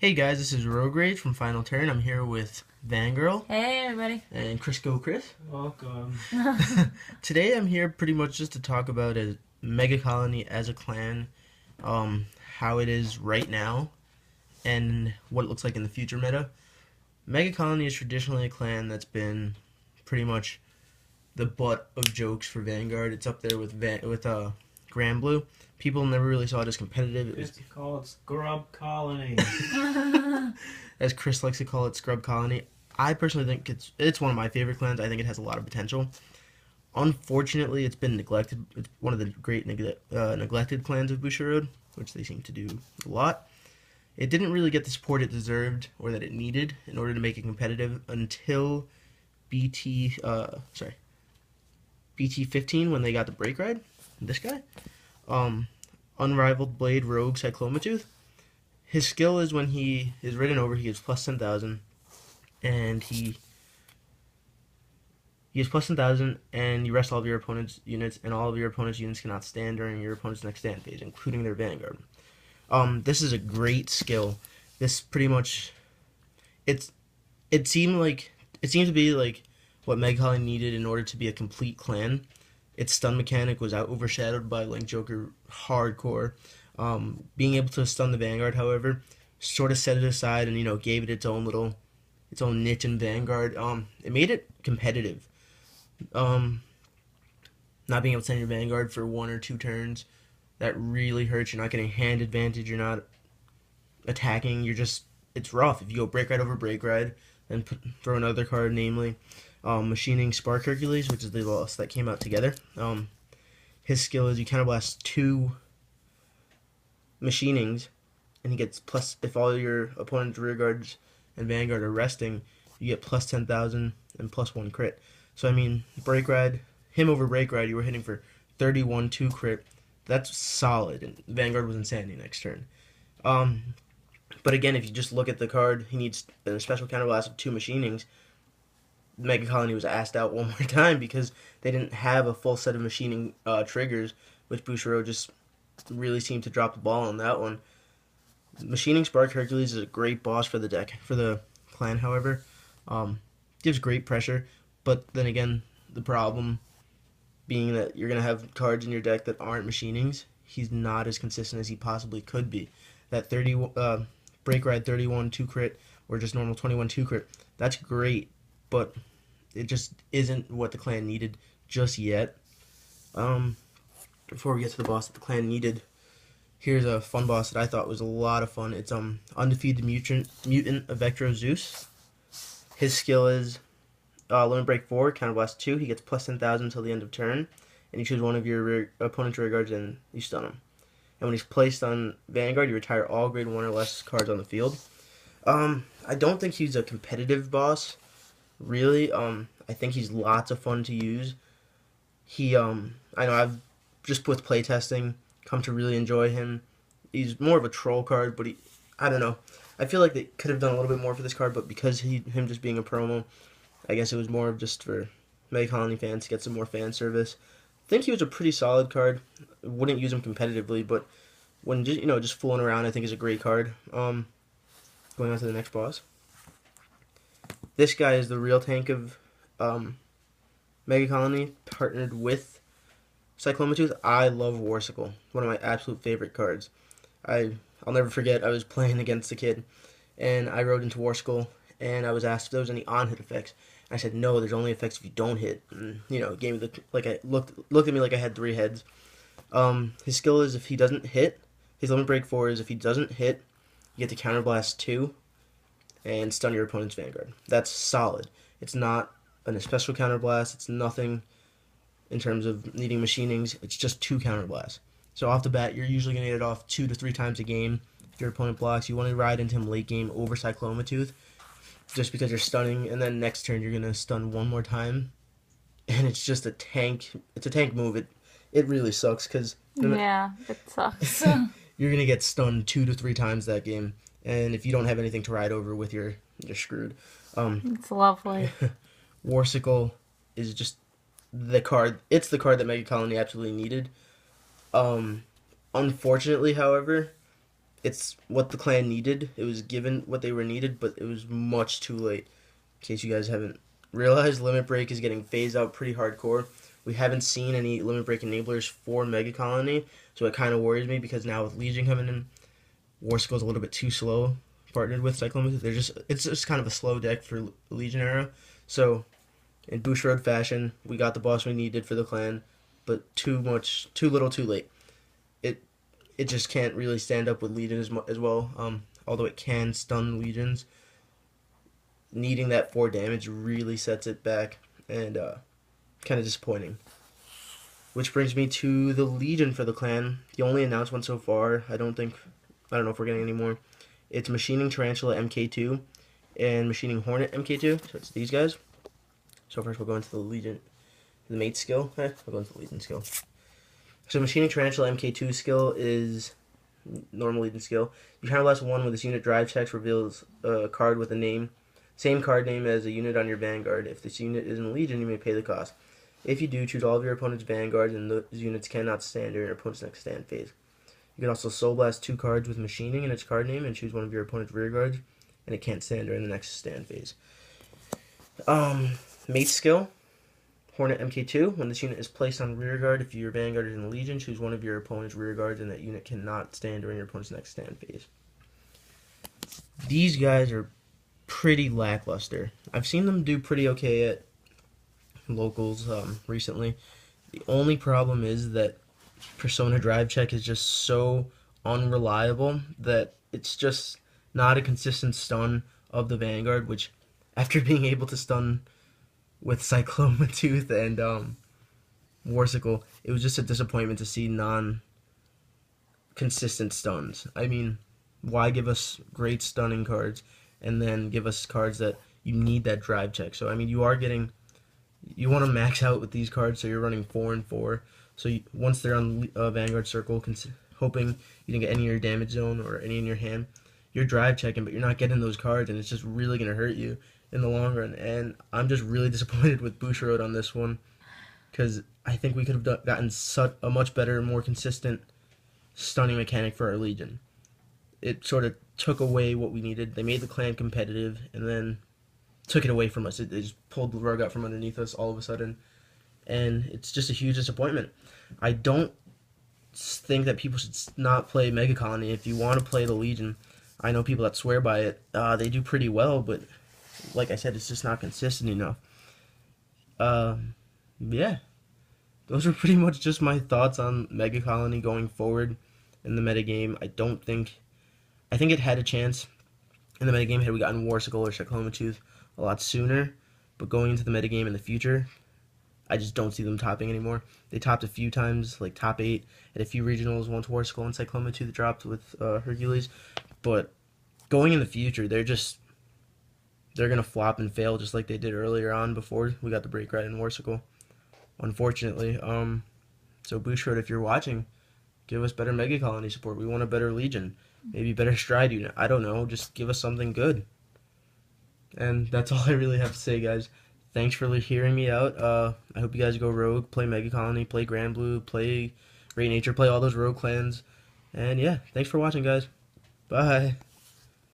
Hey guys, this is Rogue Rage from Final Turn. I'm here with Vangirl Hey everybody. and Crisco Chris. Welcome. Today I'm here pretty much just to talk about a MegaColony as a clan, how it is right now, and what it looks like in the future meta. MegaColony is traditionally a clan that's been pretty much the butt of jokes for Vanguard. It's up there with Grand Blue. People never really saw it as competitive. It was, It's called Scrub Colony. as Chris likes to call it, Scrub Colony. I personally think it's one of my favorite clans. I think it has a lot of potential. Unfortunately, it's been neglected. It's one of the great neglected clans of Bushiroad, which they seem to do a lot. It didn't really get the support it deserved or that it needed in order to make it competitive until BT 15 when they got the break ride. This guy, Unrivaled Blade Rogue Cyclomatooth. His skill is when he is ridden over, he gets plus 10,000, and he has plus 10,000, and you rest all of your opponent's units, and all of your opponent's units cannot stand during your opponent's next stand phase, including their Vanguard. This is a great skill. This pretty much, it seems to be like what MegaColony needed in order to be a complete clan. Its stun mechanic was overshadowed by Link Joker hardcore. Being able to stun the Vanguard, however, sort of set it aside and gave it its own niche in Vanguard. It made it competitive. Not being able to send your Vanguard for 1 or 2 turns, that really hurts. You're not getting hand advantage. You're not attacking. It's rough. If you go break ride over break ride, then throw another card, namely Machining Spark Hercules, which is the loss that came out together. His skill is you counterblast 2 machinings, and he gets plus, if all your opponent's rear guards and Vanguard are resting, you get plus 10,000 and plus 1 crit. So I mean, break ride, him over break ride, you were hitting for 31 2 crit. That's solid, and Vanguard was insanity next turn. But again, if you just look at the card, he needs a special counterblast of 2 machinings. MegaColony was asked out one more time because they didn't have a full set of machining triggers, which Bushiroad just really seemed to drop the ball on that one. Machining Spark Hercules is a great boss for the deck. For the clan, however, gives great pressure, but then again, the problem being that you're going to have cards in your deck that aren't machinings. He's not as consistent as he possibly could be. That break ride 31 2 crit or just normal 21 2 crit, that's great, but it just isn't what the clan needed just yet. Before we get to the boss that the clan needed, here's a fun boss that I thought was a lot of fun. It's Undefeated Mutant Vectro Zeus. His skill is Limit Break 4, Counterblast 2. He gets plus 10,000 until the end of turn, and you choose one of your opponent's rear guards and you stun him. And when he's placed on Vanguard, you retire all grade 1 or less cards on the field. I don't think he's a competitive boss, really. I think he's lots of fun to use. I know I've just with playtesting come to really enjoy him. He's more of a troll card, but I don't know. I feel like they could have done a little bit more for this card, but because him just being a promo, I guess it was more of just for MegaColony fans to get some more fan service. I think he was a pretty solid card. Wouldn't use him competitively, but when just fooling around, I think is a great card. Going on to the next boss. This guy is the real tank of MegaColony, partnered with Cyclomatooth. I love Warsicle, one of my absolute favorite cards. I'll never forget, I was playing against a kid, and I rode into Warsicle, and I was asked if there was any on-hit effects. I said, no, there's only effects if you don't hit. And, it gave me looked at me like I had 3 heads. His skill is if he doesn't hit, his Limit Break 4 is if he doesn't hit, you get to Counterblast 2 and stun your opponent's Vanguard. That's solid. It's not a special Counterblast. It's nothing in terms of needing machinings. It's just 2 Counterblasts. So off the bat, you're usually going to get it off 2 to 3 times a game. If your opponent blocks, you want to ride into him late game over Cyclomatooth, just because you're stunning, and then next turn you're going to stun 1 more time. And it's just a tank. It's a tank move. It really sucks because Yeah, it sucks. you're going to get stunned 2 to 3 times that game. And if you don't have anything to ride over with, you're screwed. It's lovely. Warsicle is just the card. It's the card that MegaColony absolutely needed. Unfortunately, however, it's what the clan needed. It was given what they were needed, but it was much too late. In case you guys haven't realized, Limit Break is getting phased out pretty hardcore. We haven't seen any Limit Break enablers for MegaColony, so it kind of worries me because now with Legion coming in, Warsickle's a little bit too slow partnered with Cyclone. It's just kind of a slow deck for Legion era. So in Bushiroad fashion, we got the boss we needed for the clan, but too little, too late. It just can't really stand up with Legion as well. Although it can stun Legions, needing that 4 damage really sets it back, and kind of disappointing. Which brings me to the Legion for the clan. The only announced one so far. I don't know if we're getting any more. It's Machining Tarantula MK2 and Machining Hornet MK2. So it's these guys. So first we'll go into the Legion, the mate skill. We'll go into the Legion skill. So Machining Tarantula MK2 skill is normal Legion skill. You counterblast 1 with this unit drive checks, reveals a card with a name, same card name as a unit on your Vanguard. If this unit is in Legion, you may pay the cost. If you do, choose all of your opponent's Vanguards, and those units cannot stand during your opponent's next stand phase. You can also Soul Blast 2 cards with Machining in its card name and choose one of your opponent's rear guards, and it can't stand during the next stand phase. Mate skill. Hornet MK2. When this unit is placed on rear guard, if your Vanguard is in Legion, choose one of your opponent's rear guards, and that unit cannot stand during your opponent's next stand phase. These guys are pretty lackluster. I've seen them do pretty okay at locals recently. The only problem is that Persona Drive Check is just so unreliable that it's just not a consistent stun of the Vanguard, which after being able to stun with Cyclomatooth and Warsicle, it was just a disappointment to see non-consistent stuns. I mean, why give us great stunning cards and then give us cards that you need that drive check? So, I mean, you want to max out with these cards, so you're running 4 and 4. So once they're on Vanguard Circle, hoping you didn't get any in your damage zone or any in your hand, you're drive checking, but you're not getting those cards, and it's just really going to hurt you in the long run. And I'm just really disappointed with Bushiroad on this one, because I think we could have gotten a much better, more consistent stunning mechanic for our Legion. It sort of took away what we needed. They made the clan competitive, and then took it away from us. They just pulled the rug out from underneath us all of a sudden, and it's just a huge disappointment. I don't think that people should not play MegaColony. If you want to play the Legion, I know people that swear by it. They do pretty well, but like I said, it's just not consistent enough. Yeah. Those are pretty much just my thoughts on MegaColony going forward in the metagame. I think it had a chance in the metagame had we gotten Warsicle or Cyclomatooth a lot sooner, but going into the metagame in the future, I just don't see them topping anymore. They topped a few times, like top 8 at a few regionals, once Warsicle and Cyclomatooth dropped with Hercules, but going in the future, they're going to flop and fail just like they did earlier on before we got the Break Ride and Warsicle, unfortunately. So Bushiroad, if you're watching, give us better MegaColony support. We want a better Legion, maybe better Stride unit. I don't know, just give us something good. And that's all I really have to say, guys. Thanks for hearing me out. I hope you guys go Rogue, play MegaColony, play Grand Blue, play Great Nature, play all those Rogue clans. And yeah, thanks for watching, guys. Bye.